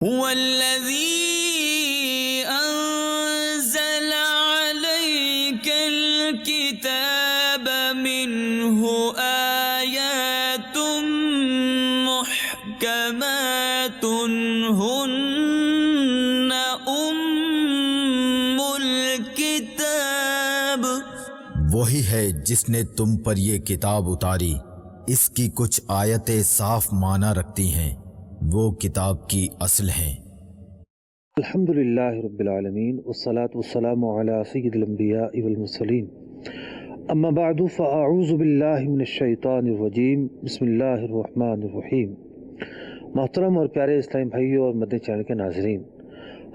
هو الذي أنزل عليك الكتاب منه آيات محكمات هن أم الكتاب۔ وہی ہے جس نے تم پر یہ کتاب اتاری، اس کی کچھ آیتیں صاف معنی رکھتی ہیں، وہ کتاب کی اصل ہیں۔ الحمدللہ رب العالمین والصلاة والسلام علی سید الانبیاء والمرسلین، اما بعد فاعوذ باللہ من الشیطان الرجیم، بسم اللہ الرحمن الرحیم۔ محترم اور پیارے اسلامی بھائیوں اور مدنی چینل کے ناظرین،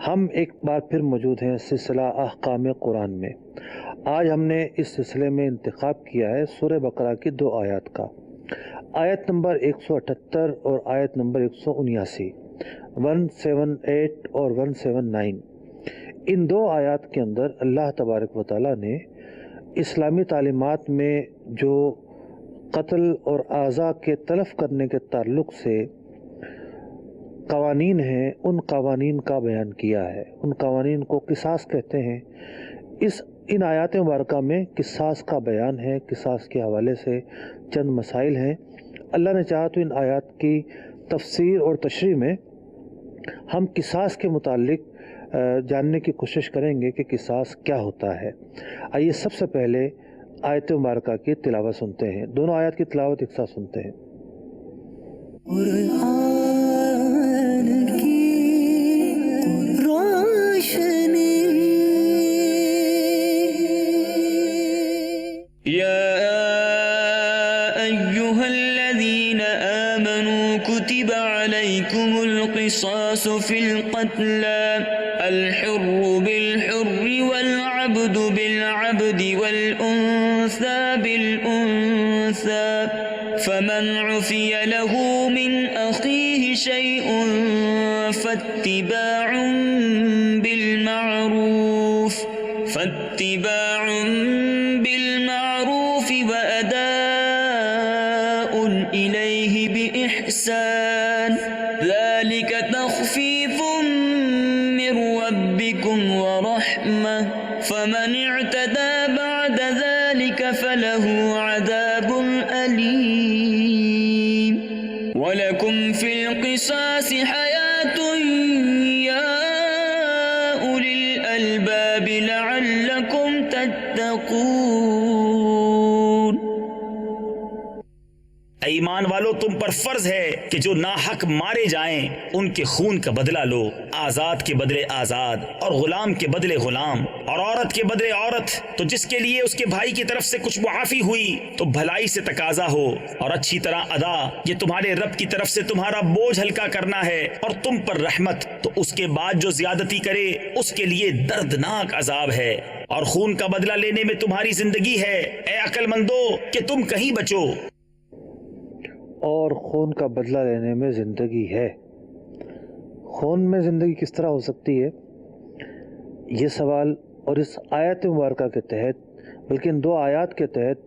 ہم ایک بار پھر موجود ہیں سلسلہ احکام قرآن میں۔ آج ہم نے اس سلسلے میں انتخاب کیا ہے سورہ بقرہ کی 2 آیات کا، آیت نمبر 178 اور آیت نمبر 179، 178 اور 179۔ ان 2 آیات کے اندر اللہ تبارک و تعالیٰ نے اسلامی تعلیمات میں جو قتل اور اعضاء کے تلف کرنے کے تعلق سے قوانین ہیں، ان قوانین کا بیان کیا ہے۔ ان قوانین کو قصاص کہتے ہیں۔ ان آیات مبارکہ میں قصاص کا بیان ہے، قصاص کے حوالے سے چند مسائل ہیں۔ اللہ نے چاہا تو ان آیات کی تفسیر اور تشریح میں ہم قصاص کے متعلق جاننے کی کوشش کریں گے کہ قصاص کیا ہوتا ہے۔ آئیے سب سے پہلے آیت مبارکہ کی تلاوت سنتے ہیں، دونوں آیات کی تلاوت ایک ساتھ سنتے ہیں۔ قرآن کی روشنی كتب عليكم القصاص في القتلى الحر بالحر والعبد بالعبد والأنثى بالأنثى فمن عفي له من أخيه شيء فاتباع بالمعروف وأداء إليه بإحسان ذلك تخفيف من ربكم ورحمة فمن اعتدى بعد ذلك فله عذاب أليم ولكم في القصاص حياة يا أولي الألباب لعلكم تتقون۔ ایمان والو، تم پر فرض ہے کہ جو ناحق مارے جائیں ان کے خون کا بدلہ لو، آزاد کے بدلے آزاد اور غلام کے بدلے غلام اور عورت کے بدلے عورت۔ تو جس کے لیے اس کے بھائی کی طرف سے کچھ معافی ہوئی تو بھلائی سے تقاضا ہو اور اچھی طرح ادا، یہ تمہارے رب کی طرف سے تمہارا بوجھ ہلکا کرنا ہے اور تم پر رحمت۔ تو اس کے بعد جو زیادتی کرے اس کے لیے دردناک عذاب ہے، اور خون کا بدلہ لینے میں تمہاری زندگی ہے، اے عقل مندو کہ تم کہیں بچو۔ اور خون کا بدلہ لینے میں زندگی ہے۔ خون میں زندگی کس طرح ہو سکتی ہے؟ یہ سوال اور اس آیت مبارکہ کے تحت، بلکہ ان 2 آیات کے تحت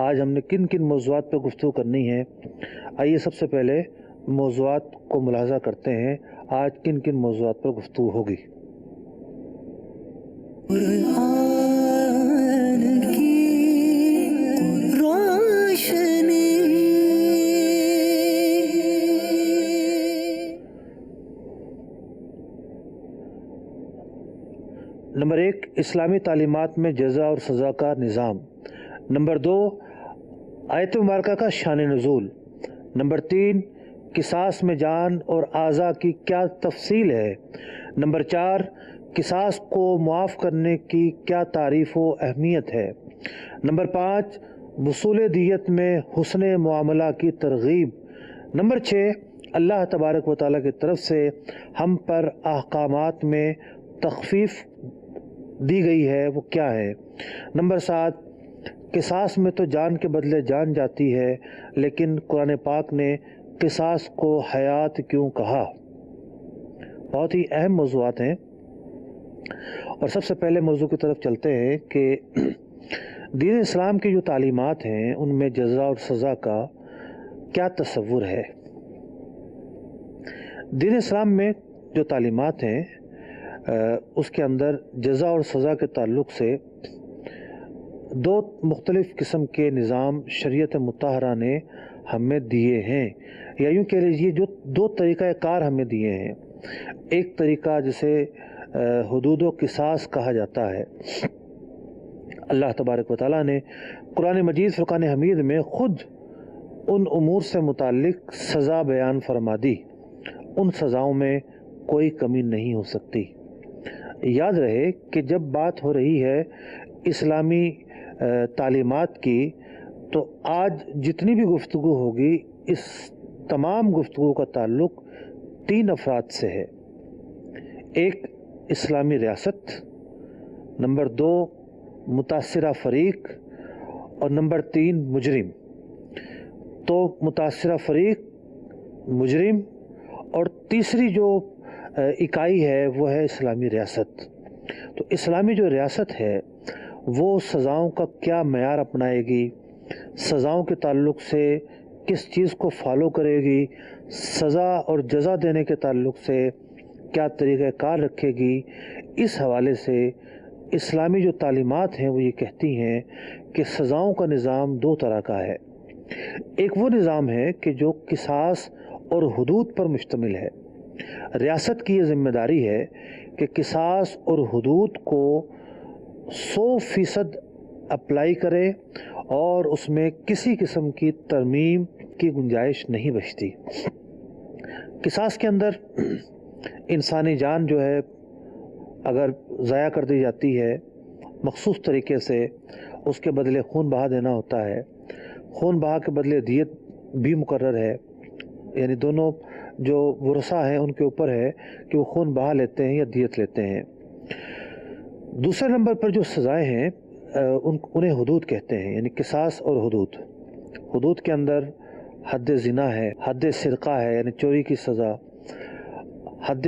آج ہم نے کن کن موضوعات پر گفتگو کرنی ہے۔ آئیے سب سے پہلے موضوعات کو ملاحظہ کرتے ہیں، آج کن کن موضوعات پر گفتگو ہوگی۔ قرآن کی روشنی نمبر 1، اسلامی تعلیمات میں جزا اور سزا کا نظام۔ نمبر 2، آیت مبارکہ کا شان نزول۔ نمبر 3، قصاص میں جان اور اعضاء کی کیا تفصیل ہے۔ نمبر 4، قصاص کو معاف کرنے کی کیا تعریف و اہمیت ہے۔ نمبر 5، وصول دیت میں حسن معاملہ کی ترغیب۔ نمبر 6، اللہ تبارک و تعالیٰ کی طرف سے ہم پر احکامات میں تخفیف دی گئی ہے، وہ کیا ہے۔ نمبر 7، قصاص میں تو جان کے بدلے جان جاتی ہے، لیکن قرآن پاک نے قصاص کو حیات کیوں کہا۔ بہت ہی اہم موضوعات ہیں، اور سب سے پہلے موضوع کی طرف چلتے ہیں کہ دین اسلام کی جو تعلیمات ہیں ان میں جزا اور سزا کا کیا تصور ہے۔ دین اسلام میں جو تعلیمات ہیں اس کے اندر جزا اور سزا کے تعلق سے دو مختلف قسم کے نظام شریعت مطہرہ نے ہمیں دیے ہیں، یا یوں کہہ لیجیے جو دو طریقہ کار ہمیں دیے ہیں۔ ایک طریقہ جسے حدود و قصاص کہا جاتا ہے، اللہ تبارک و تعالیٰ نے قرآن مجید فرقان حمید میں خود ان امور سے متعلق سزا بیان فرما دی، ان سزاؤں میں کوئی کمی نہیں ہو سکتی۔ یاد رہے کہ جب بات ہو رہی ہے اسلامی تعلیمات کی، تو آج جتنی بھی گفتگو ہوگی اس تمام گفتگو کا تعلق تین افراد سے ہے۔ ایک اسلامی ریاست، نمبر دو متاثرہ فریق، اور نمبر تین مجرم۔ تو متاثرہ فریق، مجرم، اور تیسری جو اکائی ہے وہ ہے اسلامی ریاست۔ تو اسلامی جو ریاست ہے وہ سزاؤں کا کیا معیار اپنائے گی، سزاؤں کے تعلق سے کس چیز کو فالو کرے گی، سزا اور جزا دینے کے تعلق سے کیا طریقہ کار رکھے گی، اس حوالے سے اسلامی جو تعلیمات ہیں وہ یہ کہتی ہیں کہ سزاؤں کا نظام دو طرح کا ہے۔ ایک وہ نظام ہے کہ جو قصاص اور حدود پر مشتمل ہے۔ ریاست کی یہ ذمہ داری ہے کہ قصاص اور حدود کو 100% اپلائی کرے اور اس میں کسی قسم کی ترمیم کی گنجائش نہیں بچتی۔ قصاص کے اندر انسانی جان جو ہے اگر ضائع کر دی جاتی ہے مخصوص طریقے سے، اس کے بدلے خون بہا دینا ہوتا ہے۔ خون بہا کے بدلے دیت بھی مقرر ہے، یعنی دونوں جو ورثاء ہیں ان کے اوپر ہے کہ وہ خون بہا لیتے ہیں یا دیت لیتے ہیں۔ دوسرے نمبر پر جو سزائیں ہیں انہیں حدود کہتے ہیں، یعنی قصاص اور حدود۔ حدود کے اندر حد زنا ہے، حد سرقہ ہے یعنی چوری کی سزا، حد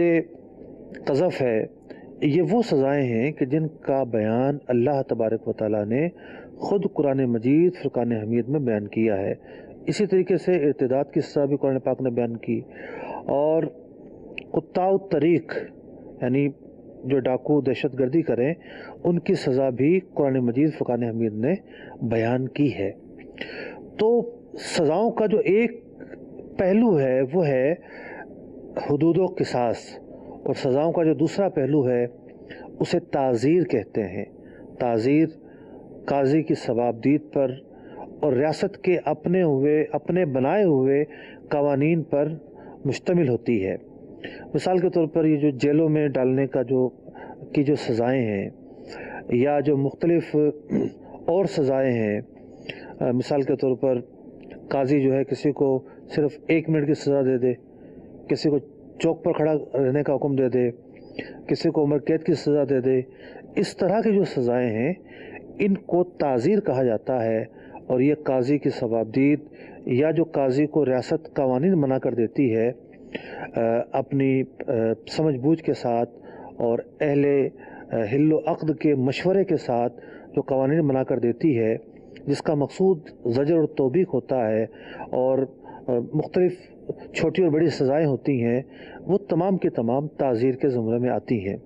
قذف ہے۔ یہ وہ سزائیں ہیں کہ جن کا بیان اللہ تبارک و تعالیٰ نے خود قرآن مجید فرقان حمید میں بیان کیا ہے۔ اسی طریقے سے ارتداد کی سزا بھی قرآن پاک نے بیان کی، اور قطاع الطریق یعنی جو ڈاکو دہشت گردی کریں ان کی سزا بھی قرآن مجید فرقان حمید نے بیان کی ہے۔ تو سزاؤں کا جو ایک پہلو ہے وہ ہے حدود و قصاص، اور سزاؤں کا جو دوسرا پہلو ہے اسے تعزیر کہتے ہیں۔ تعزیر قاضی کی ثوابدید پر اور ریاست کے اپنے بنائے ہوئے قوانین پر مشتمل ہوتی ہے۔ مثال کے طور پر یہ جو جیلوں میں ڈالنے کا جو سزائیں ہیں، یا جو مختلف اور سزائیں ہیں، مثال کے طور پر قاضی جو ہے کسی کو صرف 1 منٹ کی سزا دے دے، کسی کو چوک پر کھڑا رہنے کا حکم دے دے، کسی کو عمر قید کی سزا دے دے، اس طرح کی جو سزائیں ہیں ان کو تعزیر کہا جاتا ہے، اور یہ قاضی کی ثوابدید یا جو قاضی کو ریاست قوانین منع کر دیتی ہے اپنی سمجھ بوجھ کے ساتھ اور اہل حل و عقد کے مشورے کے ساتھ جو قوانین بنا کر دیتی ہے، جس کا مقصود زجر اور توبیخ ہوتا ہے اور مختلف چھوٹی اور بڑی سزائیں ہوتی ہیں، وہ تمام کی تمام تعزیر کے زمرے میں آتی ہیں۔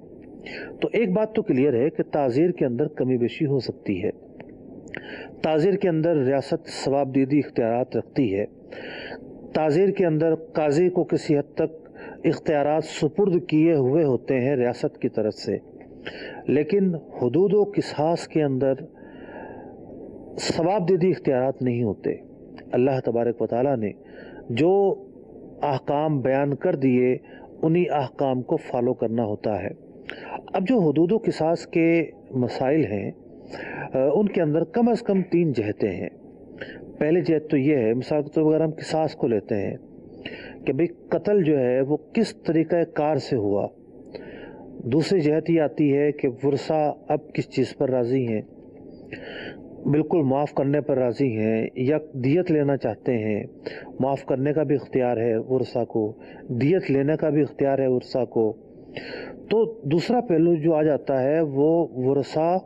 تو ایک بات تو کلیئر ہے کہ تعزیر کے اندر کمی بیشی ہو سکتی ہے۔ تعزیر کے اندر ریاست ثوابدیدی اختیارات رکھتی ہے۔ تعزیر کے اندر قاضی کو کسی حد تک اختیارات سپرد کیے ہوئے ہوتے ہیں ریاست کی طرف سے، لیکن حدود و قصاص کے اندر ثوابدیدی اختیارات نہیں ہوتے۔ اللہ تبارک و تعالیٰ نے جو احکام بیان کر دیے انہی احکام کو فالو کرنا ہوتا ہے۔ اب جو حدود و قصاص کے مسائل ہیں ان کے اندر کم از کم 3 جہتیں ہیں۔ پہلی جہت تو یہ ہے، مثال کے طور پر اگر ہم قصاص کو لیتے ہیں کہ بھئی قتل جو ہے وہ کس طریقہ کار سے ہوا۔ دوسری جہت یہ آتی ہے کہ ورثہ اب کس چیز پر راضی ہیں، بالکل معاف کرنے پر راضی ہیں یا دیت لینا چاہتے ہیں۔ معاف کرنے کا بھی اختیار ہے ورثہ کو، دیت لینے کا بھی اختیار ہے ورثہ کو۔ تو دوسرا پہلو جو آ جاتا ہے وہ ورثہ،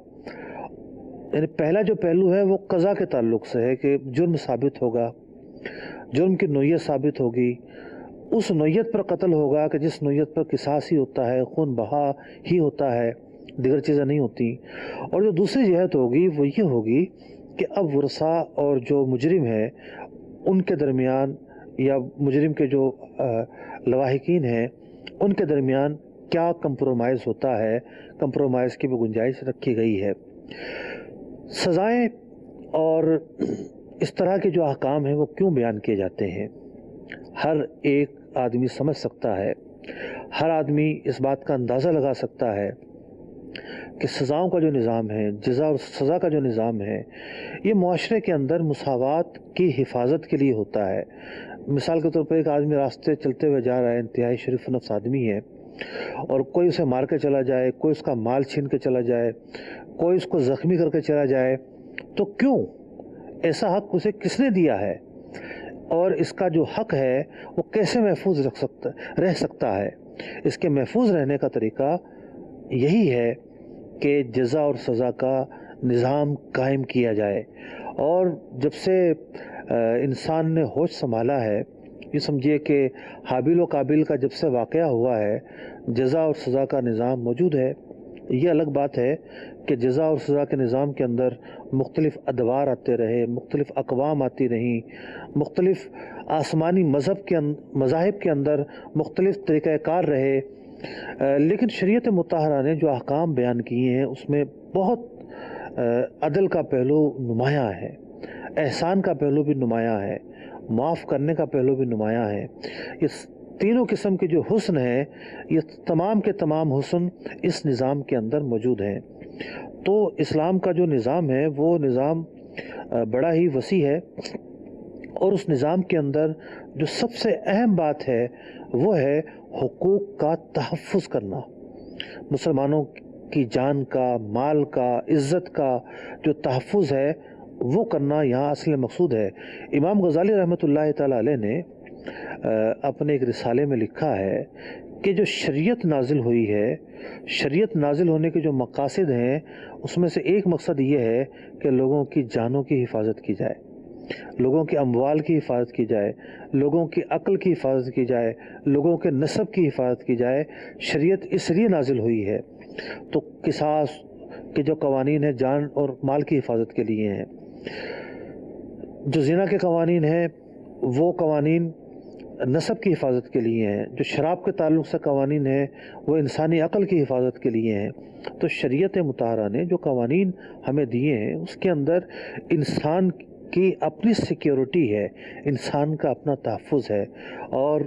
یعنی پہلا جو پہلو ہے وہ قضا کے تعلق سے ہے کہ جرم ثابت ہوگا، جرم کی نوعیت ثابت ہوگی، اس نوعیت پر قتل ہوگا کہ جس نوعیت پر قصاص ہی ہوتا ہے، خون بہا ہی ہوتا ہے، دیگر چیزیں نہیں ہوتی۔ اور جو دوسری جہت ہوگی وہ یہ ہوگی کہ اب ورثاء اور جو مجرم ہے ان کے درمیان، یا مجرم کے جو لواحقین ہیں ان کے درمیان کیا کمپرومائز ہوتا ہے، کمپرومائز کی بھی گنجائش رکھی گئی ہے۔ سزائیں اور اس طرح کے جو احکام ہیں وہ کیوں بیان کیے جاتے ہیں؟ ہر ایک آدمی سمجھ سکتا ہے، ہر آدمی اس بات کا اندازہ لگا سکتا ہے کہ سزاؤں کا جو نظام ہے، جزا اور سزا کا جو نظام ہے، یہ معاشرے کے اندر مساوات کی حفاظت کے لیے ہوتا ہے۔ مثال کے طور پر ایک آدمی راستے چلتے ہوئے جا رہا ہے، انتہائی شریف نفس آدمی ہے، اور کوئی اسے مار کے چلا جائے، کوئی اس کا مال چھین کے چلا جائے، کوئی اس کو زخمی کر کے چلا جائے، تو کیوں؟ ایسا حق اسے کس نے دیا ہے؟ اور اس کا جو حق ہے وہ کیسے محفوظ رہ سکتا ہے؟ اس کے محفوظ رہنے کا طریقہ یہی ہے کہ جزا اور سزا کا نظام قائم کیا جائے۔ اور جب سے انسان نے ہوش سنبھالا ہے، یہ سمجھیے کہ حابیل و قابیل کا جب سے واقعہ ہوا ہے، جزا اور سزا کا نظام موجود ہے۔ یہ الگ بات ہے کہ جزا اور سزا کے نظام کے اندر مختلف ادوار آتے رہے، مختلف اقوام آتی رہیں، مختلف آسمانی مذاہب کے اندر مختلف طریقہ کار رہے، لیکن شریعت مطہرہ نے جو احکام بیان کیے ہیں اس میں بہت عدل کا پہلو نمایاں ہے، احسان کا پہلو بھی نمایاں ہے، معاف کرنے کا پہلو بھی نمایاں ہے۔ یہ تینوں قسم کے جو حسن ہے، یہ تمام کے تمام حسن اس نظام کے اندر موجود ہیں۔ تو اسلام کا جو نظام ہے وہ نظام بڑا ہی وسیع ہے، اور اس نظام کے اندر جو سب سے اہم بات ہے وہ ہے حقوق کا تحفظ کرنا۔ مسلمانوں کی جان کا، مال کا، عزت کا جو تحفظ ہے وہ کرنا یہاں اصل مقصود ہے۔ امام غزالی رحمۃ اللہ تعالی علیہ نے اپنے ایک رسالے میں لکھا ہے کہ جو شریعت نازل ہوئی ہے، شریعت نازل ہونے کے جو مقاصد ہیں اس میں سے ایک مقصد یہ ہے کہ لوگوں کی جانوں کی حفاظت کی جائے، لوگوں کے اموال کی حفاظت کی جائے، لوگوں کی عقل کی حفاظت کی جائے، لوگوں کے نسب کی حفاظت کی جائے۔ شریعت اس لیے نازل ہوئی ہے۔ تو قصاص کے جو قوانین ہیں جان اور مال کی حفاظت کے لیے ہیں، جو زنا کے قوانین ہیں وہ قوانین نسب کی حفاظت کے لیے ہیں، جو شراب کے تعلق سے قوانین ہیں وہ انسانی عقل کی حفاظت کے لیے ہیں۔ تو شریعت مطہرہ نے جو قوانین ہمیں دیے ہیں اس کے اندر انسان کی اپنی سیکیورٹی ہے، انسان کا اپنا تحفظ ہے۔ اور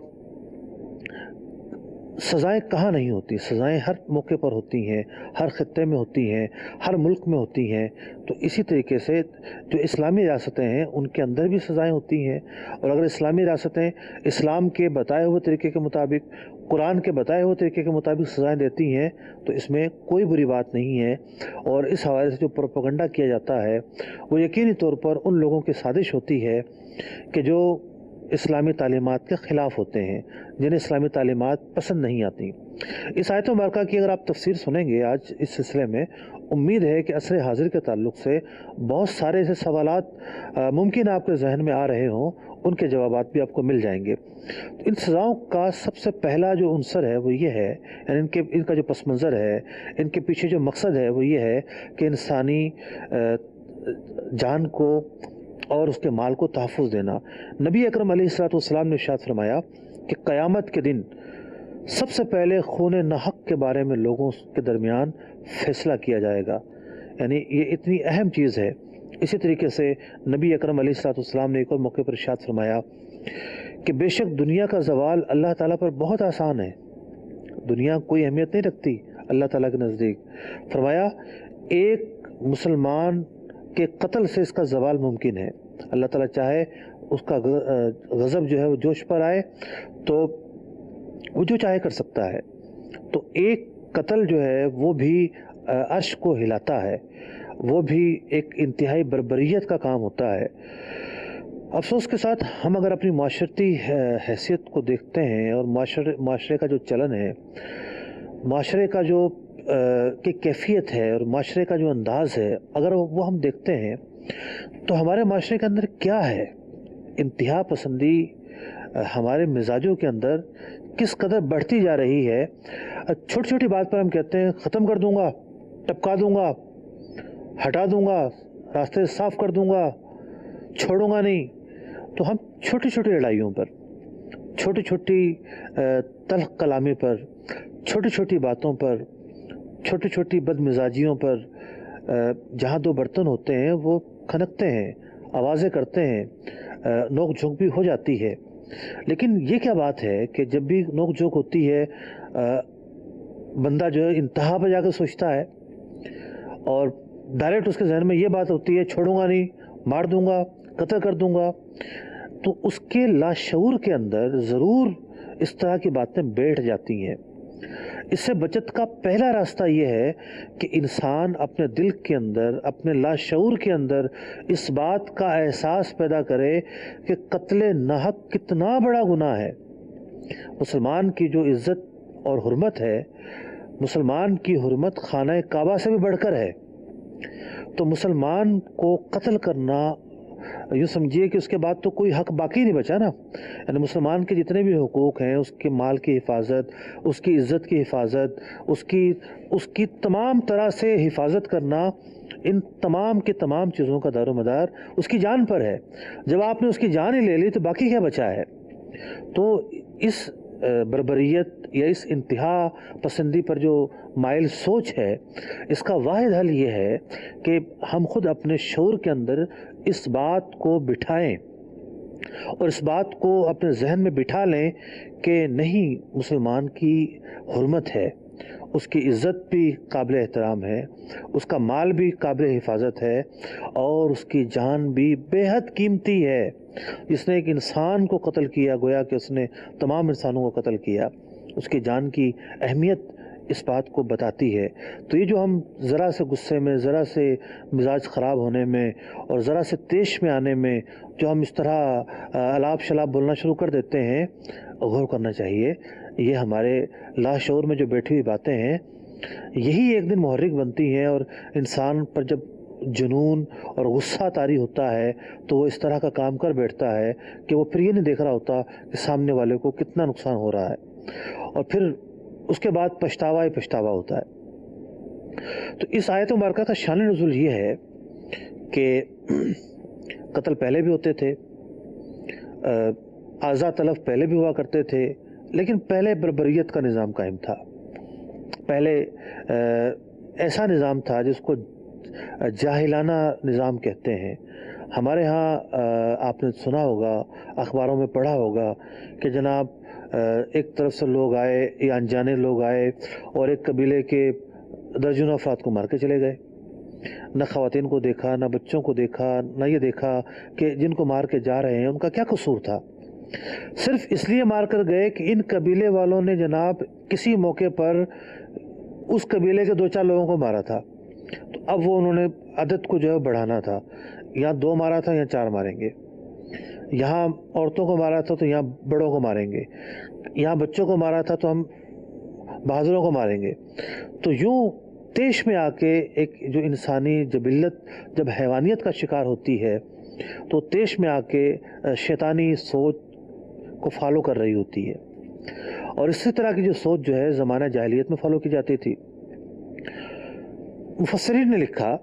سزائیں کہاں نہیں ہوتی؟ سزائیں ہر موقع پر ہوتی ہیں، ہر خطے میں ہوتی ہیں، ہر ملک میں ہوتی ہیں۔ تو اسی طریقے سے جو اسلامی ریاستیں ہیں ان کے اندر بھی سزائیں ہوتی ہیں، اور اگر اسلامی ریاستیں اسلام کے بتائے ہوئے طریقے کے مطابق، قرآن کے بتائے ہوئے طریقے کے مطابق سزائیں دیتی ہیں تو اس میں کوئی بری بات نہیں ہے۔ اور اس حوالے سے جو پروپیگنڈا کیا جاتا ہے وہ یقینی طور پر ان لوگوں کی سازش ہوتی ہے کہ جو اسلامی تعلیمات کے خلاف ہوتے ہیں، جنہیں اسلامی تعلیمات پسند نہیں آتی۔ اس آیت مبارکہ کی اگر آپ تفسیر سنیں گے آج اس سلسلے میں، امید ہے کہ عصر حاضر کے تعلق سے بہت سارے ایسے سوالات ممکن آپ کے ذہن میں آ رہے ہوں، ان کے جوابات بھی آپ کو مل جائیں گے۔ ان سزاؤں کا سب سے پہلا جو عنصر ہے وہ یہ ہے، یعنی ان کا جو پس منظر ہے، ان کے پیچھے جو مقصد ہے وہ یہ ہے کہ انسانی جان کو اور اس کے مال کو تحفظ دینا۔ نبی اکرم علیہ السلام نے ارشاد فرمایا کہ قیامت کے دن سب سے پہلے خون ناحق کے بارے میں لوگوں کے درمیان فیصلہ کیا جائے گا، یعنی یہ اتنی اہم چیز ہے۔ اسی طریقے سے نبی اکرم علیہ السلام نے ایک اور موقع پر ارشاد فرمایا کہ بے شک دنیا کا زوال اللہ تعالیٰ پر بہت آسان ہے، دنیا کوئی اہمیت نہیں رکھتی اللہ تعالیٰ کے نزدیک۔ فرمایا ایک مسلمان کے قتل سے اس کا زوال ممکن ہے، اللہ تعالیٰ چاہے اس کا غضب جو ہے وہ جوش پر آئے تو وہ جو چاہے کر سکتا ہے۔ تو ایک قتل جو ہے وہ بھی عرش کو ہلاتا ہے، وہ بھی ایک انتہائی بربریت کا کام ہوتا ہے۔ افسوس کے ساتھ ہم اگر اپنی معاشرتی حیثیت کو دیکھتے ہیں اور معاشرے کا جو چلن ہے، معاشرے کا جو کی کیفیت ہے اور معاشرے کا جو انداز ہے، اگر وہ ہم دیکھتے ہیں تو ہمارے معاشرے کے اندر کیا ہے؟ انتہا پسندی ہمارے مزاجوں کے اندر کس قدر بڑھتی جا رہی ہے۔ چھوٹی چھوٹی بات پر ہم کہتے ہیں ختم کر دوں گا، ٹپکا دوں گا، ہٹا دوں گا، راستے صاف کر دوں گا، چھوڑوں گا نہیں۔ تو ہم چھوٹی چھوٹی لڑائیوں پر، چھوٹی چھوٹی تلخ کلامی پر، چھوٹی چھوٹی باتوں پر، چھوٹی چھوٹی بد مزاجیوں پر جہاں دو برتن ہوتے ہیں وہ کھنکتے ہیں، آوازیں کرتے ہیں، نوک جھونک بھی ہو جاتی ہے۔ لیکن یہ کیا بات ہے کہ جب بھی نوک جھونک ہوتی ہے بندہ جو ہے انتہا پہ جا کے سوچتا ہے اور ڈائریکٹ اس کے ذہن میں یہ بات ہوتی ہے چھوڑوں گا نہیں، مار دوں گا، قتل کر دوں گا۔ تو اس کے لاشعور کے اندر ضرور اس طرح کی باتیں بیٹھ جاتی ہیں۔ اس سے بچت کا پہلا راستہ یہ ہے کہ انسان اپنے دل کے اندر، اپنے لاشعور کے اندر اس بات کا احساس پیدا کرے کہ قتل ناحق کتنا بڑا گناہ ہے۔ مسلمان کی جو عزت اور حرمت ہے، مسلمان کی حرمت خانہ کعبہ سے بھی بڑھ کر ہے۔ تو مسلمان کو قتل کرنا، یوں سمجھیے کہ اس کے بعد تو کوئی حق باقی نہیں بچا نا۔ یعنی مسلمان کے جتنے بھی حقوق ہیں، اس کے مال کی حفاظت، اس کی عزت کی حفاظت، اس کی تمام طرح سے حفاظت کرنا، ان تمام کے تمام چیزوں کا دار و مدار اس کی جان پر ہے۔ جب آپ نے اس کی جان ہی لے لی تو باقی کیا بچا ہے؟ تو اس بربریت یا اس انتہا پسندی پر جو مائل سوچ ہے، اس کا واحد حل یہ ہے کہ ہم خود اپنے شعور کے اندر اس بات کو بٹھائیں اور اس بات کو اپنے ذہن میں بٹھا لیں کہ نہیں، مسلمان کی حرمت ہے، اس کی عزت بھی قابل احترام ہے، اس کا مال بھی قابل حفاظت ہے اور اس کی جان بھی بے حد قیمتی ہے۔ جس نے ایک انسان کو قتل کیا گویا کہ اس نے تمام انسانوں کو قتل کیا۔ اس کی جان کی اہمیت اس بات کو بتاتی ہے۔ تو یہ جو ہم ذرا سے غصے میں، ذرا سے مزاج خراب ہونے میں اور ذرا سے تیش میں آنے میں جو ہم اس طرح الاپ شلاب بولنا شروع کر دیتے ہیں، غور کرنا چاہیے۔ یہ ہمارے لاشعور میں جو بیٹھی ہوئی باتیں ہیں، یہی ایک دن محرک بنتی ہیں، اور انسان پر جب جنون اور غصہ طاری ہوتا ہے تو وہ اس طرح کا کام کر بیٹھتا ہے کہ وہ پھر یہ نہیں دیکھ رہا ہوتا کہ سامنے والے کو کتنا نقصان ہو رہا ہے، اور پھر اس کے بعد پچھتاوا ہی پچھتاوا ہوتا ہے۔ تو اس آیت مبارکہ کا شان نزول یہ ہے کہ قتل پہلے بھی ہوتے تھے، اعضاء تلف پہلے بھی ہوا کرتے تھے، لیکن پہلے بربریت کا نظام قائم تھا۔ پہلے ایسا نظام تھا جس کو جاہلانہ نظام کہتے ہیں۔ ہمارے ہاں آپ نے سنا ہوگا، اخباروں میں پڑھا ہوگا کہ جناب ایک طرف سے لوگ آئے یا انجانے لوگ آئے اور ایک قبیلے کے درجنوں افراد کو مار کے چلے گئے۔ نہ خواتین کو دیکھا، نہ بچوں کو دیکھا، نہ یہ دیکھا کہ جن کو مار کے جا رہے ہیں ان کا کیا قصور تھا۔ صرف اس لیے مار کر گئے کہ ان قبیلے والوں نے جناب کسی موقع پر اس قبیلے کے 2-4 لوگوں کو مارا تھا، تو اب وہ انہوں نے عدد کو جو ہے بڑھانا تھا، یہاں 2 مارا تھا، یہاں 4 ماریں گے، یہاں عورتوں کو مارا تھا تو یہاں بڑوں کو ماریں گے، یہاں بچوں کو مارا تھا تو ہم بہادروں کو ماریں گے۔ تو یوں تیش میں آ کے ایک جو انسانی جبلت جب حیوانیت کا شکار ہوتی ہے تو تیش میں آ کے شیطانی سوچ کو فالو کر رہی ہوتی ہے، اور اسی طرح کی جو سوچ جو ہے زمانہ جاہلیت میں فالو کی جاتی تھی۔ مفسرین نے لکھا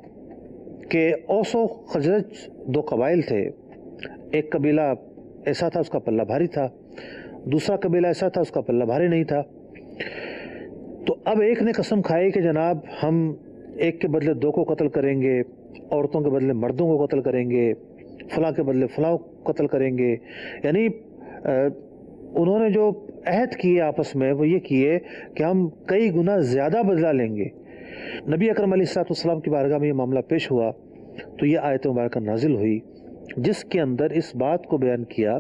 کہ اوس و خزرج 2 قبائل تھے۔ ایک قبیلہ ایسا تھا اس کا پلہ بھاری تھا، دوسرا قبیلہ ایسا تھا اس کا پلہ بھاری نہیں تھا۔ تو اب ایک نے قسم کھائی کہ جناب ہم ایک کے بدلے 2 کو قتل کریں گے، عورتوں کے بدلے مردوں کو قتل کریں گے، فلاں کے بدلے فلاں کو قتل کریں گے۔ یعنی انہوں نے جو عہد کیے آپس میں وہ یہ کیے کہ ہم کئی گنا زیادہ بدلہ لیں گے۔ نبی اکرم علیہ السلام کی بارگاہ میں یہ معاملہ پیش ہوا تو یہ آیت مبارکہ نازل ہوئی جس کے اندر اس بات کو بیان کیا،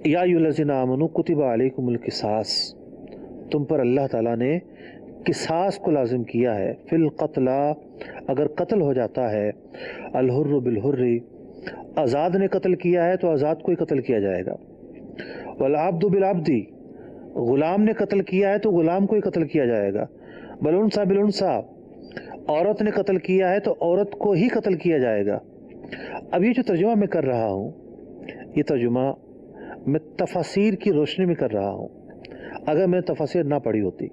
یا ایھا الذین آمنوا کتب علیکم القصاص، تم پر اللہ تعالیٰ نے قصاص کو لازم کیا ہے، فی القتلی، اگر قتل ہو جاتا ہے، الحر بالحر، آزاد نے قتل کیا ہے تو آزاد کو ہی قتل کیا جائے گا، والعبد بالعبد، غلام نے قتل کیا ہے تو غلام کو ہی قتل کیا جائے گا، بالانثی بالانثی، عورت نے قتل کیا ہے تو عورت کو ہی قتل کیا جائے گا۔ اب یہ جو ترجمہ میں کر رہا ہوں، یہ ترجمہ میں تفاسیر کی روشنی میں کر رہا ہوں. اگر میں نے تفاسیر نہ پڑھی ہوتی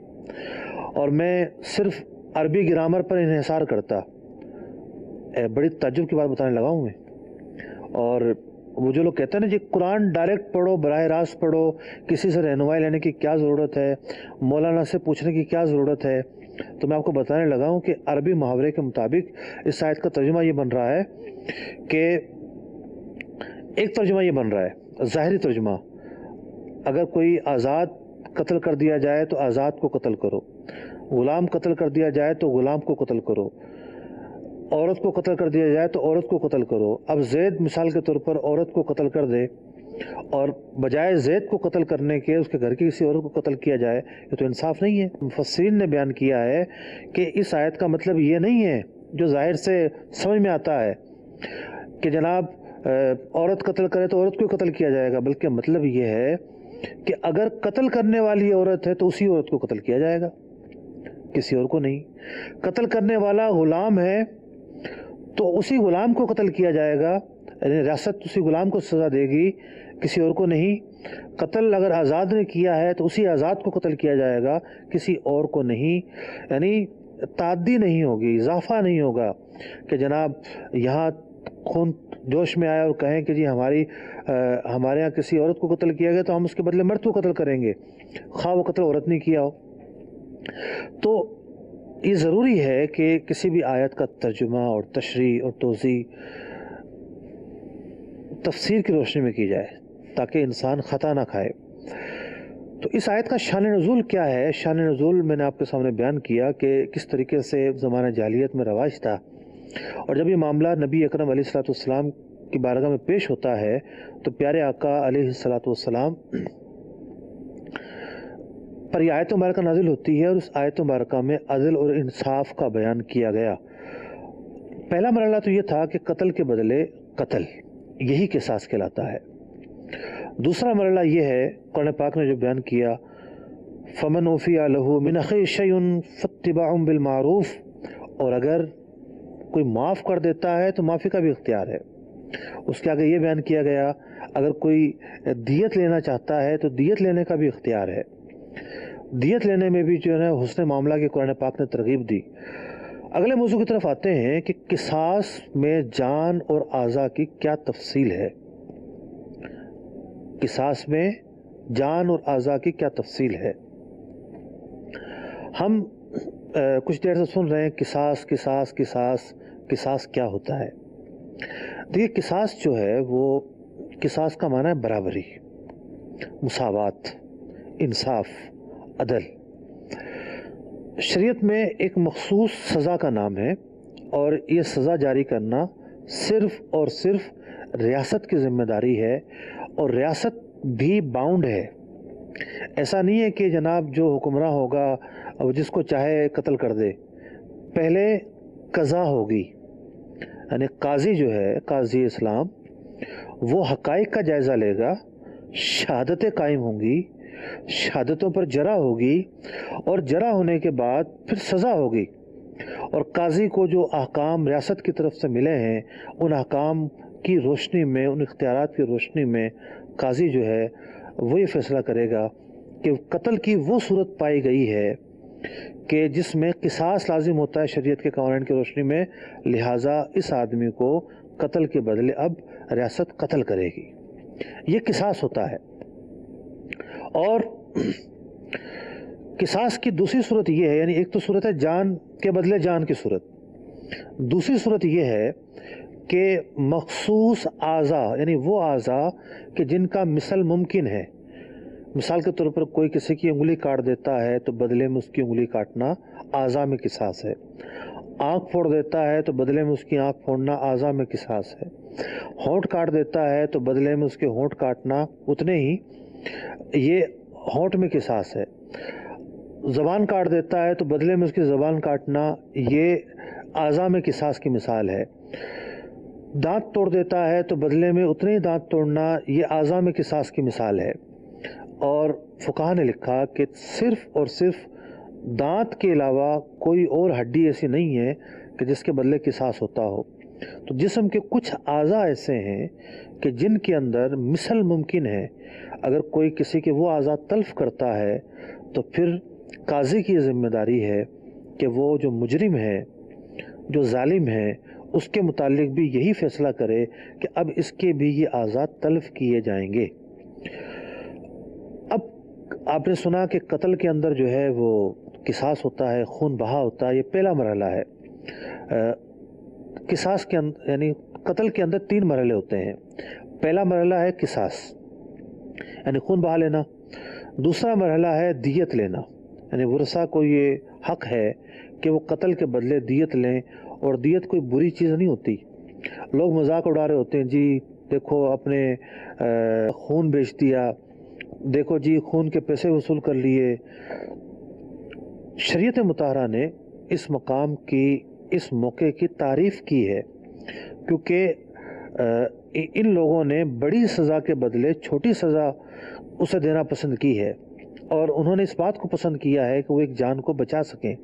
اور میں صرف عربی گرامر پر انحصار کرتا، بڑی تعجب کی بات بتانے لگا ہوں میں. اور وہ جو لوگ کہتے ہیں نا جی قرآن ڈائریکٹ پڑھو، براہ راست پڑھو، کسی سے رہنمائی لینے کی کیا ضرورت ہے، مولانا سے پوچھنے کی کیا ضرورت ہے، تو میں آپ کو بتانے لگا ہوں کہ عربی محاورے کے مطابق اس آیت کا ترجمہ یہ بن رہا ہے کہ ایک ترجمہ یہ بن رہا ہے ظاہری ترجمہ، اگر کوئی آزاد قتل کر دیا جائے تو آزاد کو قتل کرو، غلام قتل کر دیا جائے تو غلام کو قتل کرو، عورت کو قتل کر دیا جائے تو عورت کو قتل کرو. اب زید مثال کے طور پر عورت کو قتل کر دے اور بجائے زید کو قتل کرنے کے اس کے گھر کی کسی عورت کو قتل کیا جائے، یہ تو انصاف نہیں ہے. مفسرین نے بیان کیا ہے کہ اس آیت کا مطلب یہ نہیں ہے جو ظاہر سے سمجھ میں آتا ہے کہ جناب عورت قتل کرے تو عورت کو قتل کیا جائے گا، بلکہ مطلب یہ ہے کہ اگر قتل کرنے والی عورت ہے تو اسی عورت کو قتل کیا جائے گا، کسی اور کو نہیں. قتل کرنے والا غلام ہے تو اسی غلام کو قتل کیا جائے گا، یعنی ریاست اسی غلام کو سزا دے گی، کسی اور کو نہیں. قتل اگر آزاد نے کیا ہے تو اسی آزاد کو قتل کیا جائے گا، کسی اور کو نہیں. یعنی تعدی نہیں ہوگی، اضافہ نہیں ہوگا کہ جناب یہاں خون جوش میں آیا اور کہیں کہ جی ہمارے یہاں کسی عورت کو قتل کیا گیا تو ہم اس کے بدلے مرد کو قتل کریں گے، خواہ وہ قتل عورت نے کیا ہو. تو یہ ضروری ہے کہ کسی بھی آیت کا ترجمہ اور تشریح اور توضیح تفسیر کی روشنی میں کی جائے تاکہ انسان خطا نہ کھائے. تو اس آیت کا شان نزول کیا ہے؟ شان نزول میں نے آپ کے سامنے بیان کیا کہ کس طریقے سے زمانہ جاہلیت میں رواج تھا، اور جب یہ معاملہ نبی اکرم علیہ الصلوۃ والسلام کی بارگاہ میں پیش ہوتا ہے تو پیارے آقا علیہ الصلوۃ والسلام پر یہ آیت مبارکہ نازل ہوتی ہے، اور اس آیت مبارکہ میں عدل اور انصاف کا بیان کیا گیا. پہلا مرحلہ تو یہ تھا کہ قتل کے بدلے قتل، یہی قصاص کہلاتا ہے. دوسرا مرحلہ یہ ہے قرآن پاک نے جو بیان کیا فمن عفی لہ من اخیہ شیء فاتباع بالمعروف، اور اگر کوئی معاف کر دیتا ہے تو معافی کا بھی اختیار ہے. اس کے آگے یہ بیان کیا گیا اگر کوئی دیت لینا چاہتا ہے تو دیت لینے کا بھی اختیار ہے. دیت لینے میں بھی جو ہے حسن معاملہ کی قرآن پاک نے ترغیب دی. اگلے موضوع کی طرف آتے ہیں کہ قصاص میں جان اور اعضاء کی کیا تفصیل ہے. قصاص میں جان اور اعضاء کی کیا تفصیل ہے؟ ہم کچھ دیر سے سن رہے ہیں قصاص قصاص قصاص قصاص کیا ہوتا ہے. دیکھیے قصاص جو ہے وہ قصاص کا معنی ہے برابری، مساوات، انصاف، عدل. شریعت میں ایک مخصوص سزا کا نام ہے، اور یہ سزا جاری کرنا صرف اور صرف ریاست کی ذمہ داری ہے، اور ریاست بھی باؤنڈ ہے. ایسا نہیں ہے کہ جناب جو حکمراں ہوگا اور جس کو چاہے قتل کر دے. پہلے قضا ہوگی، یعنی قاضی جو ہے قاضی اسلام وہ حقائق کا جائزہ لے گا، شہادتیں قائم ہوں گی، شہادتوں پر جرح ہوگی، اور جرح ہونے کے بعد پھر سزا ہوگی. اور قاضی کو جو احکام ریاست کی طرف سے ملے ہیں ان احکام کی روشنی میں، ان اختیارات کی روشنی میں قاضی جو ہے وہ یہ فیصلہ کرے گا کہ قتل کی وہ صورت پائی گئی ہے کہ جس میں قصاص لازم ہوتا ہے شریعت کے قوانین کی روشنی میں، لہٰذا اس آدمی کو قتل کے بدلے اب ریاست قتل کرے گی. یہ قصاص ہوتا ہے. اور قصاص کی دوسری صورت یہ ہے، یعنی ایک تو صورت ہے جان کے بدلے جان کی صورت، دوسری صورت یہ ہے کہ مخصوص اعضاء، یعنی وہ اعضاء کہ جن کا مثل ممکن ہے. مثال کے طور پر کوئی کسی کی انگلی کاٹ دیتا ہے تو بدلے میں اس کی انگلی کاٹنا اعضاء میں قصاص ہے. آنکھ پھوڑ دیتا ہے تو بدلے میں اس کی آنکھ پھوڑنا اعضاء میں قصاص ہے. ہونٹ کاٹ دیتا ہے تو بدلے میں اس کے ہونٹ کاٹنا اتنے ہی یہ ہونٹ میں قصاص ہے. زبان کاٹ دیتا ہے تو بدلے میں اس کی زبان کاٹنا یہ اعضاء میں قصاص کی مثال ہے. دانت توڑ دیتا ہے تو بدلے میں اتنے ہی دانت توڑنا یہ اعضاء میں قصاص کی مثال ہے. اور فقہا نے لکھا کہ صرف اور صرف دانت کے علاوہ کوئی اور ہڈی ایسی نہیں ہے کہ جس کے بدلے قصاص ہوتا ہو. تو جسم کے کچھ اعضاء ایسے ہیں کہ جن کے اندر مثل ممکن ہے، اگر کوئی کسی کے وہ اعضاء تلف کرتا ہے تو پھر قاضی کی ذمہ داری ہے کہ وہ جو مجرم ہے، جو ظالم ہے، اس کے متعلق بھی یہی فیصلہ کرے کہ اب اس کے بھی یہ اعضاء تلف کیے جائیں گے۔ اب آپ نے سنا کہ قتل کے اندر جو ہے وہ قصاص ہوتا ہے، خون بہا ہوتا ہے، یہ پہلا مرحلہ ہے۔ قصاص کے اندر یعنی قتل کے اندر 3 مرحلے ہوتے ہیں۔ پہلا مرحلہ ہے قصاص یعنی خون بہا لینا، دوسرا مرحلہ ہے دیت لینا، یعنی ورثہ کو یہ حق ہے کہ وہ قتل کے بدلے دیت لیں، اور دیت کوئی بری چیز نہیں ہوتی۔ لوگ مذاق اڑا رہے ہوتے ہیں، جی دیکھو اپنے خون بیچ دیا، دیکھو جی خون کے پیسے وصول کر لیے۔ شریعت مطہرہ نے اس مقام کی، اس موقع کی تعریف کی ہے، کیونکہ ان لوگوں نے بڑی سزا کے بدلے چھوٹی سزا اسے دینا پسند کی ہے، اور انہوں نے اس بات کو پسند کیا ہے کہ وہ ایک جان کو بچا سکیں۔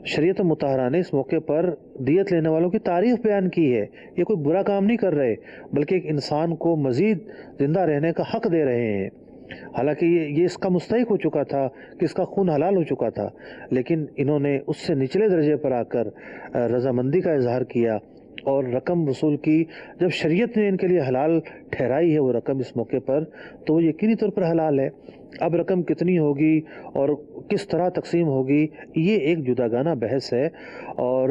شریعت مطہرہ نے اس موقع پر دیت لینے والوں کی تعریف بیان کی ہے۔ یہ کوئی برا کام نہیں کر رہے، بلکہ ایک انسان کو مزید زندہ رہنے کا حق دے رہے ہیں۔ حالانکہ یہ اس کا مستحق ہو چکا تھا کہ اس کا خون حلال ہو چکا تھا، لیکن انہوں نے اس سے نچلے درجے پر آ کر رضامندی کا اظہار کیا اور رقم وصول کی۔ جب شریعت نے ان کے لیے حلال ٹھہرائی ہے وہ رقم اس موقع پر، تو وہ یقینی طور پر حلال ہے۔ اب رقم کتنی ہوگی اور کس طرح تقسیم ہوگی، یہ ایک جداگانہ بحث ہے، اور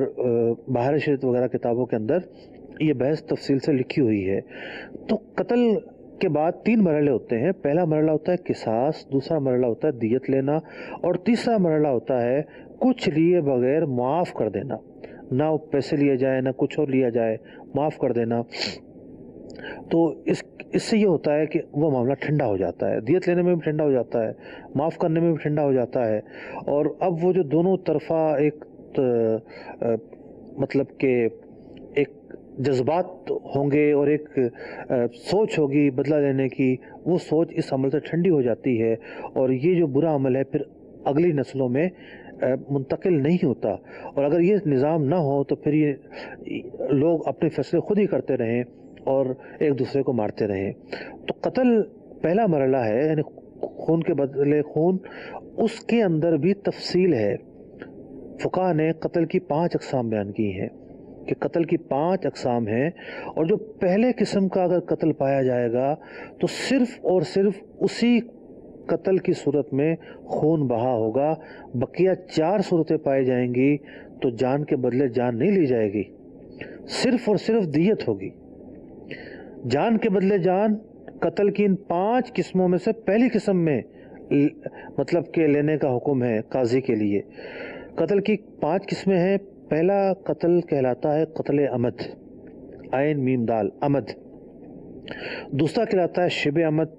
بہار شریعت وغیرہ کتابوں کے اندر یہ بحث تفصیل سے لکھی ہوئی ہے۔ تو قتل کے بعد 3 مرحلے ہوتے ہیں۔ پہلا مرحلہ ہوتا ہے قصاص، دوسرا مرحلہ ہوتا ہے دیت لینا، اور تیسرا مرحلہ ہوتا ہے کچھ لیے بغیر معاف کر دینا، نہ پیسے لیے جائے نہ کچھ اور لیا جائے، معاف کر دینا۔ تو اس سے یہ ہوتا ہے کہ وہ معاملہ ٹھنڈا ہو جاتا ہے، دیت لینے میں بھی ٹھنڈا ہو جاتا ہے، معاف کرنے میں بھی ٹھنڈا ہو جاتا ہے، اور اب وہ جو دونوں طرفہ ایک مطلب کہ ایک جذبات ہوں گے اور ایک سوچ ہوگی بدلہ لینے کی، وہ سوچ اس عمل سے ٹھنڈی ہو جاتی ہے، اور یہ جو برا عمل ہے پھر اگلی نسلوں میں منتقل نہیں ہوتا۔ اور اگر یہ نظام نہ ہو تو پھر یہ لوگ اپنے فیصلے خود ہی کرتے رہیں اور ایک دوسرے کو مارتے رہیں۔ تو قتل پہلا مرحلہ ہے، یعنی خون کے بدلے خون، اس کے اندر بھی تفصیل ہے۔ فقہ نے قتل کی 5 اقسام بیان کی ہیں کہ قتل کی 5 اقسام ہیں، اور جو پہلے قسم کا اگر قتل پایا جائے گا تو صرف اور صرف اسی قتل کی صورت میں خون بہا ہوگا۔ بقیہ 4 صورتیں پائی جائیں گی تو جان کے بدلے جان نہیں لی جائے گی، صرف اور صرف دیت ہوگی۔ جان کے بدلے جان قتل کی ان 5 قسموں میں سے پہلی قسم میں مطلب کہ لینے کا حکم ہے قاضی کے لیے۔ قتل کی 5 قسمیں ہیں۔ پہلا قتل کہلاتا ہے قتل عمد، عین میم دال عمد۔ دوسرا کہلاتا ہے شبہ عمد،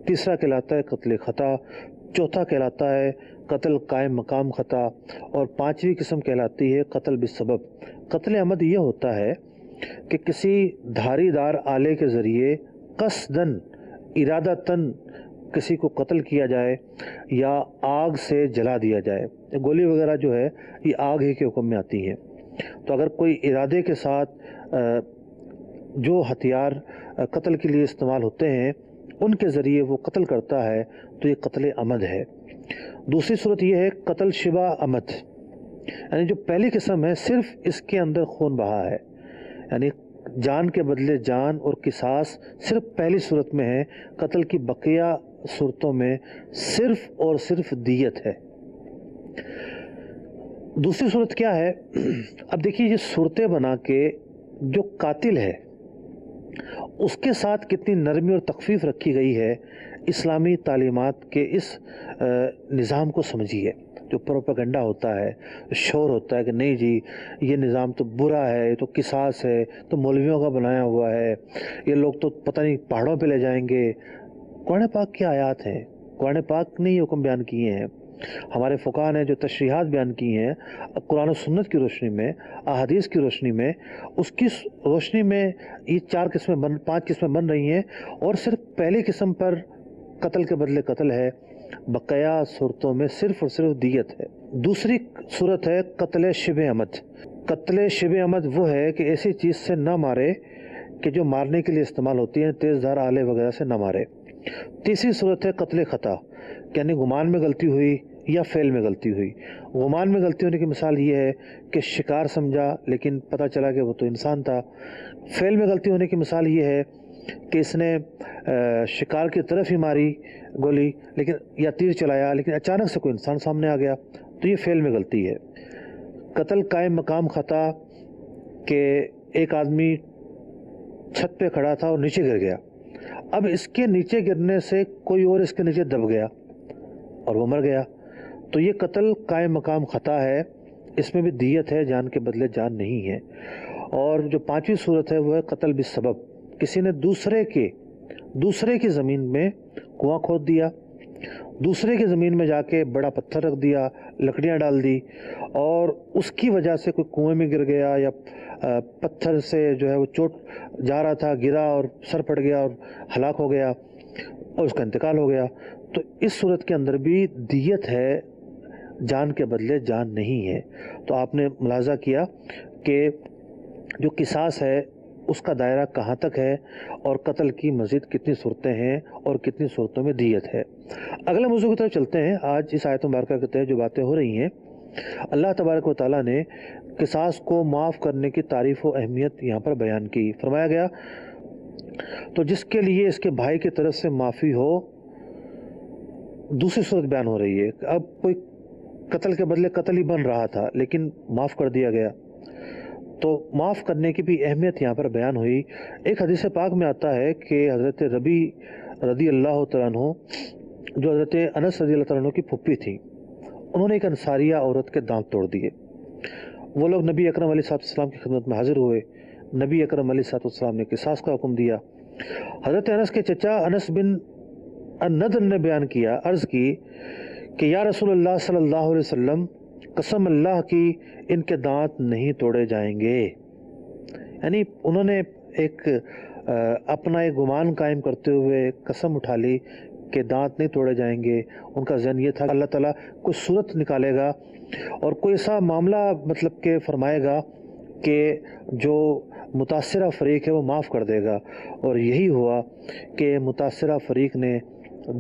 تیسرا کہلاتا ہے قتل خطا، چوتھا کہلاتا ہے قتل قائم مقام خطا، اور 5ویں قسم کہلاتی ہے قتل بالسبب۔ قتل عمد یہ ہوتا ہے کہ کسی دھاری دار آلے کے ذریعے قصداً، ارادتاً کسی کو قتل کیا جائے یا آگ سے جلا دیا جائے۔ گولی وغیرہ جو ہے یہ آگ ہی کے حکم میں آتی ہیں۔ تو اگر کوئی ارادے کے ساتھ جو ہتھیار قتل کے لیے استعمال ہوتے ہیں ان کے ذریعے وہ قتل کرتا ہے تو یہ قتل عمد ہے۔ دوسری صورت یہ ہے قتل شبہ عمد، یعنی جو پہلی قسم ہے صرف اس کے اندر خون بہا ہے، یعنی جان کے بدلے جان اور قصاص صرف پہلی صورت میں ہے، قتل کی بقیہ صورتوں میں صرف اور صرف دیت ہے۔ دوسری صورت کیا ہے؟ اب دیکھیے یہ صورتیں بنا کے جو قاتل ہے اس کے ساتھ کتنی نرمی اور تخفیف رکھی گئی ہے۔ اسلامی تعلیمات کے اس نظام کو سمجھیے۔ جو پروپیگنڈا ہوتا ہے، شور ہوتا ہے کہ نہیں جی یہ نظام تو برا ہے، یہ تو قصاص ہے، تو مولویوں کا بنایا ہوا ہے، یہ لوگ تو پتہ نہیں پہاڑوں پہ لے جائیں گے۔ قرآن پاک کی آیات ہیں، قرآن پاک نے یہ حکم بیان کیے ہیں، ہمارے فقہاء نے جو تشریحات بیان کی ہیں قرآن و سنت کی روشنی میں، احادیث کی روشنی میں، اس کی روشنی میں یہ 5 قسمیں بن رہی ہیں، اور صرف پہلی قسم پر قتل کے بدلے قتل ہے، بقیہ صورتوں میں صرف اور صرف دیت ہے۔ دوسری صورت ہے قتل شبہ عمد۔ قتل شبہ عمد وہ ہے کہ ایسی چیز سے نہ مارے کہ جو مارنے کے لیے استعمال ہوتی ہیں، تیز دھار آلے وغیرہ سے نہ مارے۔ تیسری صورت ہے قتل خطا، یعنی گمان میں غلطی ہوئی یا فعل میں غلطی ہوئی۔ گمان میں غلطی ہونے کی مثال یہ ہے کہ شکار سمجھا لیکن پتہ چلا کہ وہ تو انسان تھا۔ فعل میں غلطی ہونے کی مثال یہ ہے کہ اس نے شکار کی طرف ہی ماری گولی لیکن یا تیر چلایا لیکن اچانک سے کوئی انسان سامنے آ گیا، تو یہ فعل میں غلطی ہے۔ قتل قائم مقام خطا کہ ایک آدمی چھت پہ کھڑا تھا اور نیچے گر گیا، اب اس کے نیچے گرنے سے کوئی اور اس کے نیچے دب گیا اور وہ مر گیا، تو یہ قتل قائم مقام خطا ہے، اس میں بھی دیت ہے، جان کے بدلے جان نہیں ہے۔ اور جو پانچویں صورت ہے وہ ہے قتل بالسبب، کسی نے دوسرے کی زمین میں کنواں کھود دیا، دوسرے کی زمین میں جا کے بڑا پتھر رکھ دیا، لکڑیاں ڈال دی، اور اس کی وجہ سے کوئی کنویں میں گر گیا یا پتھر سے جو ہے وہ چوٹ جا رہا تھا، گرا اور سر پھٹ گیا اور ہلاک ہو گیا اور اس کا انتقال ہو گیا، تو اس صورت کے اندر بھی دیت ہے، جان کے بدلے جان نہیں ہے۔ تو آپ نے ملاحظہ کیا کہ جو قصاص ہے اس کا دائرہ کہاں تک ہے اور قتل کی مزید کتنی صورتیں ہیں اور کتنی صورتوں میں دیت ہے۔ اگلے موضوع کی طرف چلتے ہیں۔ آج اس آیت مبارکہ کے تحت جو باتیں ہو رہی ہیں، اللہ تبارک و تعالیٰ نے قصاص کو معاف کرنے کی تعریف و اہمیت یہاں پر بیان کی۔ فرمایا گیا تو جس کے لیے اس کے بھائی کی طرف سے معافی ہو، دوسری صورت بیان ہو رہی ہے۔ اب کوئی قتل کے بدلے قتل ہی بن رہا تھا لیکن معاف کر دیا گیا، تو معاف کرنے کی بھی اہمیت یہاں پر بیان ہوئی۔ ایک حدیث پاک میں آتا ہے کہ حضرت ربی رضی اللہ تعالیٰ عنہ، جو حضرت انس رضی اللہ تعالیٰ عنہ کی پھپھی تھی، انہوں نے ایک انصاریہ عورت کے دانت توڑ دیے۔ وہ لوگ نبی اکرم علیہ السلام کی خدمت میں حاضر ہوئے، نبی اکرم علیہ السلام نے قصاص کا حکم دیا۔ حضرت انس کے چچا انس بن النضر نے بیان کیا، عرض کی کہ یا رسول اللہ صلی اللہ علیہ وسلم، قسم اللہ کی ان کے دانت نہیں توڑے جائیں گے۔ یعنی انہوں نے اپنا ایک گمان قائم کرتے ہوئے قسم اٹھا لی کہ دانت نہیں توڑے جائیں گے۔ ان کا ذہن یہ تھا کہ اللہ تعالیٰ کوئی صورت نکالے گا اور کوئی ایسا معاملہ مطلب کہ فرمائے گا کہ جو متاثرہ فریق ہے وہ معاف کر دے گا، اور یہی ہوا کہ متاثرہ فریق نے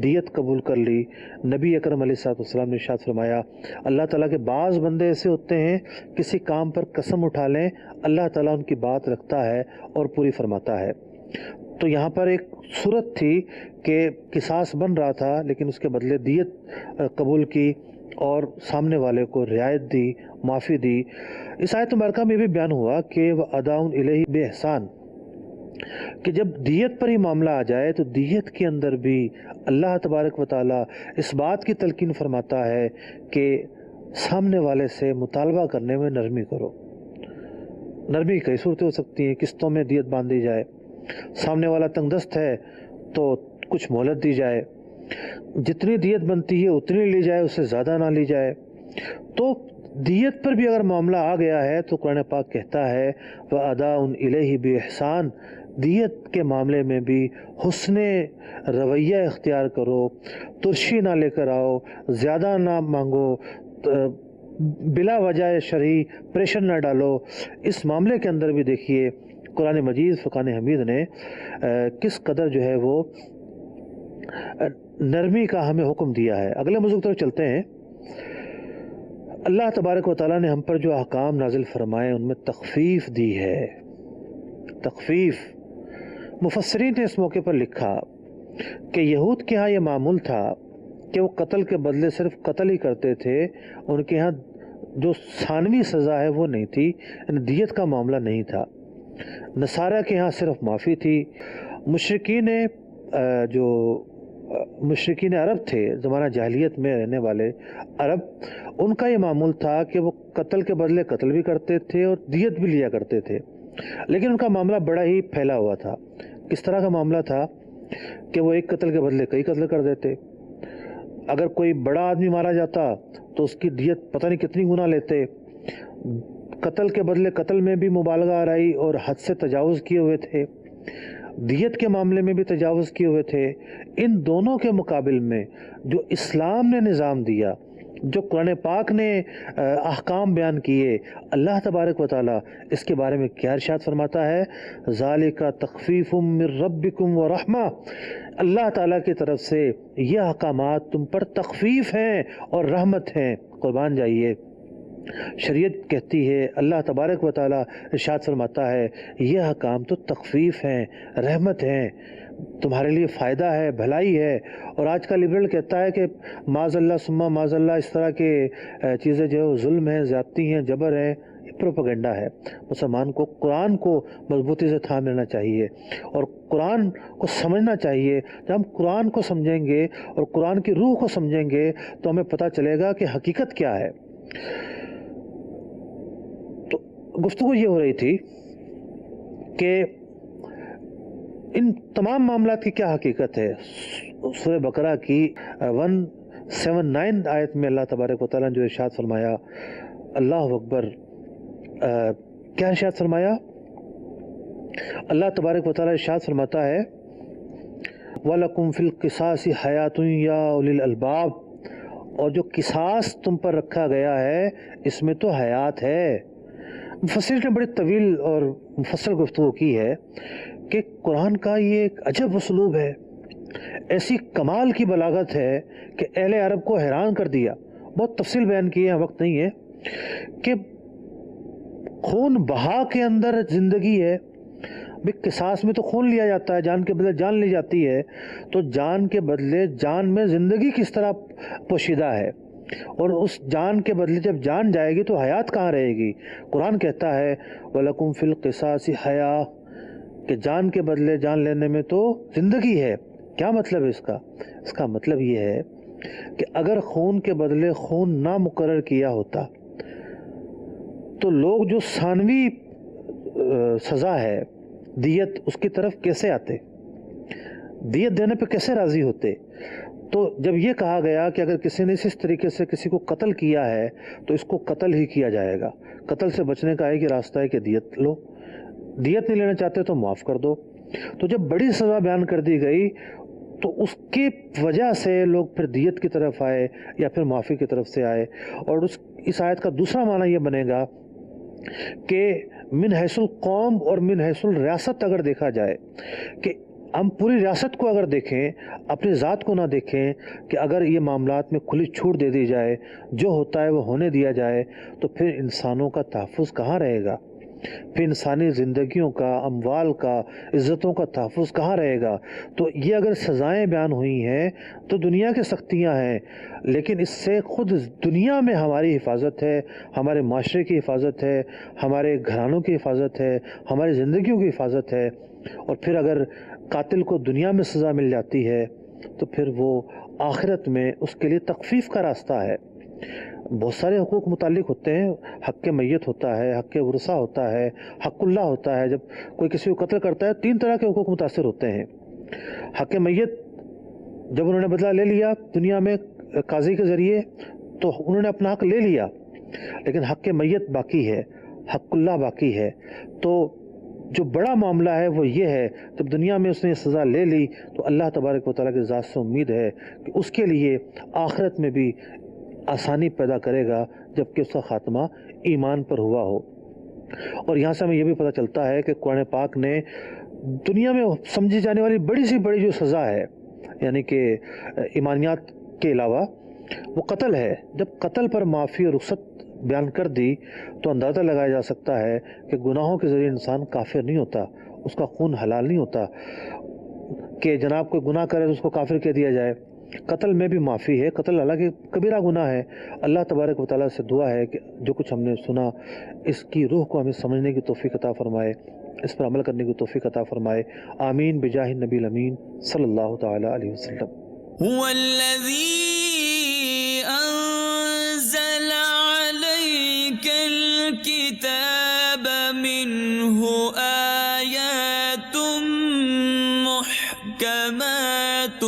دیت قبول کر لی۔ نبی اکرم علیہ السلام نے ارشاد فرمایا، اللہ تعالیٰ کے بعض بندے ایسے ہوتے ہیں کسی کام پر قسم اٹھا لیں، اللہ تعالیٰ ان کی بات رکھتا ہے اور پوری فرماتا ہے۔ تو یہاں پر ایک صورت تھی کہ قصاص بن رہا تھا لیکن اس کے بدلے دیت قبول کی اور سامنے والے کو رعایت دی، معافی دی۔ اس آیت مبارکہ میں بھی بیان ہوا کہ وَأَدَاءٌ إِلَيْهِ بِإِحْسَانٍ، کہ جب دیت پر ہی معاملہ آ جائے تو دیت کے اندر بھی اللہ تبارک و تعالیٰ اس بات کی تلقین فرماتا ہے کہ سامنے والے سے مطالبہ کرنے میں نرمی کرو۔ نرمی کئی صورتیں ہو سکتی ہیں، قسطوں میں دیت باندھ دی جائے، سامنے والا تنگ دست ہے تو کچھ مہلت دی جائے، جتنی دیت بنتی ہے اتنی لی جائے، اس سے زیادہ نہ لی جائے۔ تو دیت پر بھی اگر معاملہ آ گیا ہے تو قرآن پاک کہتا ہے وَأَدَاءٌ إِلَيْهِ بِإِحْسَانٍ، دیت کے معاملے میں بھی حسن رویہ اختیار کرو، ترشی نہ لے کر آؤ، زیادہ نہ مانگو، بلا وجہ شرعی پریشر نہ ڈالو۔ اس معاملے کے اندر بھی دیکھیے قرآن مجید فرقان حمید نے کس قدر جو ہے وہ نرمی کا ہمیں حکم دیا ہے۔ اگلے موضوع کی طرف چلتے ہیں۔ اللہ تبارک و تعالیٰ نے ہم پر جو احکام نازل فرمائے ان میں تخفیف دی ہے۔ تخفیف، مفسرین نے اس موقع پر لکھا کہ یہود کے ہاں یہ معمول تھا کہ وہ قتل کے بدلے صرف قتل ہی کرتے تھے، ان کے ہاں جو ثانوی سزا ہے وہ نہیں تھی، یعنی دیت کا معاملہ نہیں تھا۔ نصارہ کے ہاں صرف معافی تھی۔ مشرکین عرب تھے، زمانہ جاہلیت میں رہنے والے عرب، ان کا یہ معمول تھا کہ وہ قتل کے بدلے قتل بھی کرتے تھے اور دیت بھی لیا کرتے تھے، لیکن ان کا معاملہ بڑا ہی پھیلا ہوا تھا۔ کس طرح کا معاملہ تھا کہ وہ ایک قتل کے بدلے کئی قتل کر دیتے۔ اگر کوئی بڑا آدمی مارا جاتا تو اس کی دیت پتہ نہیں کتنی گنا لیتے۔ قتل کے بدلے قتل میں بھی مبالغہ آرائی اور حد سے تجاوز کیے ہوئے تھے، دیت کے معاملے میں بھی تجاوز کیے ہوئے تھے۔ ان دونوں کے مقابل میں جو اسلام نے نظام دیا جو قرآن پاک نے احکام بیان کیے، اللہ تبارک و تعالیٰ اس کے بارے میں کیا ارشاد فرماتا ہے؟ ذالک تخفیف من ربکم ورحمہ، اللہ تعالیٰ کی طرف سے یہ احکامات تم پر تخفیف ہیں اور رحمت ہیں۔ قربان جائیے، شریعت کہتی ہے، اللہ تبارک و تعالیٰ ارشاد فرماتا ہے یہ احکام تو تخفیف ہیں، رحمت ہیں، تمہارے لیے فائدہ ہے، بھلائی ہے۔ اور آج کا لبرل کہتا ہے کہ معاذ اللہ ثم معاذ اللہ اس طرح کے چیزیں جو ظلم ہیں، زیادتی ہیں، جبر ہے، یہ پروپیگنڈا ہے۔ مسلمان کو قرآن کو مضبوطی سے تھام لینا چاہیے اور قرآن کو سمجھنا چاہیے۔ جب ہم قرآن کو سمجھیں گے اور قرآن کی روح کو سمجھیں گے تو ہمیں پتہ چلے گا کہ حقیقت کیا ہے۔ تو گفتگو یہ ہو رہی تھی کہ ان تمام معاملات کی کیا حقیقت ہے۔ سورہ بقرہ کی 179 آیت میں اللہ تبارک و تعالیٰ نے جو ارشاد فرمایا، اللہ اکبر، کیا ارشاد فرمایا؟ اللہ تبارک و تعالیٰ ارشاد فرماتا ہے وَلَكُمْ فِي الْقِصَاصِ حَيَاتٌ يَا أُولِي الْأَلْبَابِ، اور جو قصاص تم پر رکھا گیا ہے اس میں تو حیات ہے۔ مفسرین نے بڑی طویل اور مفصل گفتگو کی ہے کہ قرآن کا یہ ایک عجب اسلوب ہے، ایسی کمال کی بلاغت ہے کہ اہل عرب کو حیران کر دیا۔ بہت تفصیل بیان کی ہے، وقت نہیں ہے، کہ خون بہا کے اندر زندگی ہے۔ قصاص میں تو خون لیا جاتا ہے، جان کے بدلے جان لی جاتی ہے، تو جان کے بدلے جان میں زندگی کس طرح پوشیدہ ہے، اور اس جان کے بدلے جب جان جائے گی تو حیات کہاں رہے گی؟ قرآن کہتا ہے وَلَكُمْ فِي الْقِصَاصِ حَيَاةٌ، کہ جان کے بدلے جان لینے میں تو زندگی ہے۔ کیا مطلب ہے اس کا؟ اس کا مطلب یہ ہے کہ اگر خون کے بدلے خون نہ مقرر کیا ہوتا تو لوگ جو ثانوی سزا ہے دیت، اس کی طرف کیسے آتے؟ دیت دینے پہ کیسے راضی ہوتے؟ تو جب یہ کہا گیا کہ اگر کسی نے اس طریقے سے کسی کو قتل کیا ہے تو اس کو قتل ہی کیا جائے گا، قتل سے بچنے کا ایک ہی راستہ ہے کہ دیت لو، دیت نہیں لینا چاہتے تو معاف کر دو۔ تو جب بڑی سزا بیان کر دی گئی تو اس کی وجہ سے لوگ پھر دیت کی طرف آئے یا پھر معافی کی طرف سے آئے۔ اور اس آیت کا دوسرا معنی یہ بنے گا کہ من حیث القوم اور من حیث الریاست اگر دیکھا جائے، کہ ہم پوری ریاست کو اگر دیکھیں، اپنی ذات کو نہ دیکھیں، کہ اگر یہ معاملات میں کھلی چھوٹ دے دی جائے، جو ہوتا ہے وہ ہونے دیا جائے، تو پھر انسانوں کا تحفظ کہاں رہے گا؟ پھر انسانی زندگیوں کا، اموال کا، عزتوں کا تحفظ کہاں رہے گا؟ تو یہ اگر سزائیں بیان ہوئی ہیں تو دنیا کی سختیاں ہیں، لیکن اس سے خود دنیا میں ہماری حفاظت ہے، ہمارے معاشرے کی حفاظت ہے، ہمارے گھرانوں کی حفاظت ہے، ہماری زندگیوں کی حفاظت ہے۔ اور پھر اگر قاتل کو دنیا میں سزا مل جاتی ہے تو پھر وہ آخرت میں اس کے لیے تخفیف کا راستہ ہے۔ بہت سارے حقوق متعلق ہوتے ہیں، حق میت ہوتا ہے، حق ورثہ ہوتا ہے، حق اللہ ہوتا ہے۔ جب کوئی کسی کو قتل کرتا ہے 3 طرح کے حقوق متاثر ہوتے ہیں۔ حق میت جب انہوں نے بدلہ لے لیا دنیا میں قاضی کے ذریعے تو انہوں نے اپنا حق لے لیا، لیکن حق میت باقی ہے، حق اللہ باقی ہے۔ تو جو بڑا معاملہ ہے وہ یہ ہے، جب دنیا میں اس نے سزا لے لی تو اللہ تبارک و تعالیٰ کی ذات سے امید ہے کہ اس کے لیے آخرت میں بھی آسانی پیدا کرے گا، جبکہ اس کا خاتمہ ایمان پر ہوا ہو۔ اور یہاں سے ہمیں یہ بھی پتہ چلتا ہے کہ قرآن پاک نے دنیا میں سمجھی جانے والی بڑی سی بڑی جو سزا ہے، یعنی کہ ایمانیات کے علاوہ، وہ قتل ہے۔ جب قتل پر معافی اور رخصت بیان کر دی تو اندازہ لگایا جا سکتا ہے کہ گناہوں کے ذریعے انسان کافر نہیں ہوتا، اس کا خون حلال نہیں ہوتا کہ جناب کوئی گناہ کرے تو اس کو کافر کہہ دیا جائے۔ قتل میں بھی معافی ہے، قتل حالانکہ کبیرہ گناہ ہے۔ اللہ تبارک و تعالیٰ سے دعا ہے کہ جو کچھ ہم نے سنا اس کی روح کو ہمیں سمجھنے کی توفیق عطا فرمائے، اس پر عمل کرنے کی توفیق عطا فرمائے۔ آمین بجاہ النبی الامین صلی اللہ تعالی علیہ وسلم۔ هو الذي أنزل عليك الكتاب منه آيات محكمات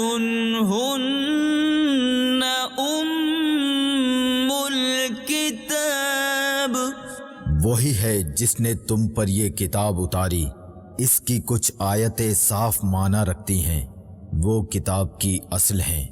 هن أم الكتاب، وہی ہے جس نے تم پر یہ کتاب اتاری، اس کی کچھ آیتیں صاف معنی رکھتی ہیں، وہ کتاب کی اصل ہیں۔